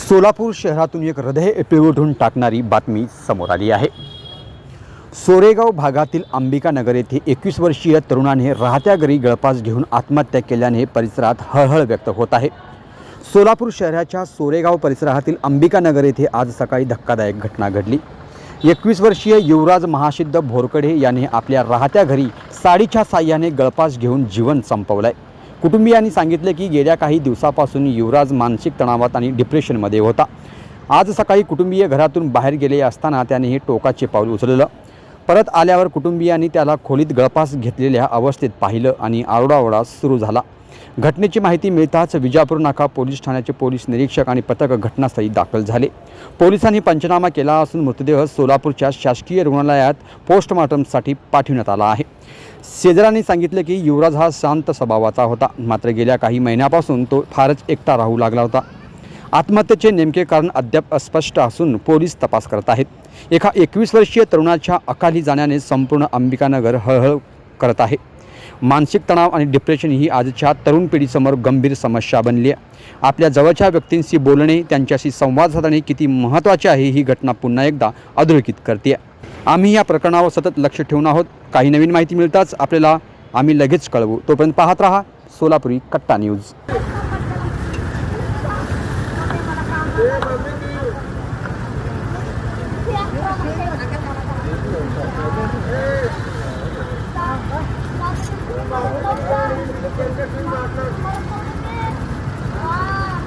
सोलापूर शहरातून एक हृदय पिळवटून टाकणारी बातमी समोर आली आहे। सोरेगाव भागातील अंबिकानगर येथे 21 वर्षीय तरुणाने राहत्या घरी गळफास घेऊन आत्महत्या केल्याने परिसरात हळहळ व्यक्त होत आहे। सोलापूर शहराच्या सोरेगाव परिसरातील अंबिकानगर येथे आज सकाळी धक्कादायक घटना घडली। 21 वर्षीय युवराज महासिद्ध भोरकडे याने आपल्या राहत्या घरी साडीच्या साह्याने गळफास घेऊन जीवन संपवले। कुटुंबियांनी सांगितले की गेल्या काही दिवसापासून युवराज मानसिक तणावात आणि डिप्रेशनमध्ये होता। आज सकाळी कुटुंबीय घरातून बाहेर गेले असताना त्याने हे टोकाचे पाऊल उचललं। परत आल्यावर कुटुंबियांनी त्याला खोलीत गळफास घेतलेल्या अवस्थेत पाहिलं आणि आरडाओरडा सुरू झाला। घटनेची माहिती मिळताच विजापूर नाका पोलीस ठाण्याचे पोलीस निरीक्षक आणि पथक घटनास्थळी दाखल झाले। पोलिसांनी पंचनामा केला असून मृतदेह सोलापूरच्या शासकीय रुग्णालयात पोस्टमॉर्टमसाठी पाठवण्यात आला आहे। शेजाऱ्यांनी सांगितले की युवराज हा शांत स्वभावाचा होता, मात्र गेल्या काही महिन्यापासून तो फारच एकटा राहू लागला होता। आत्महत्येचे नेमके कारण अद्याप अस्पष्ट असून पोलीस तपास करत आहेत। एका 21 वर्षीय तरुणाच्या अकाली जाण्याने संपूर्ण अंबिकानगर हळहळ करत आहे। मानसिक तणाव आणि डिप्रेशन ही आजच्या तरुण पिढीसमोर गंभीर समस्या बनली आहे। आपल्या जवळच्या व्यक्तींशी बोलणे, त्यांच्याशी संवाद साधणे किती महत्त्वाचे आहे ही घटना पुन्हा एकदा अधोरेखित करते। आम्ही या प्रकरणावर सतत लक्ष ठेवून आहोत। काही नवीन माहिती मिळताच आपल्याला आम्ही लगेच कळवू। तोपर्यंत पाहत रहा सोलापुरी कट्टा न्यूज। हाँ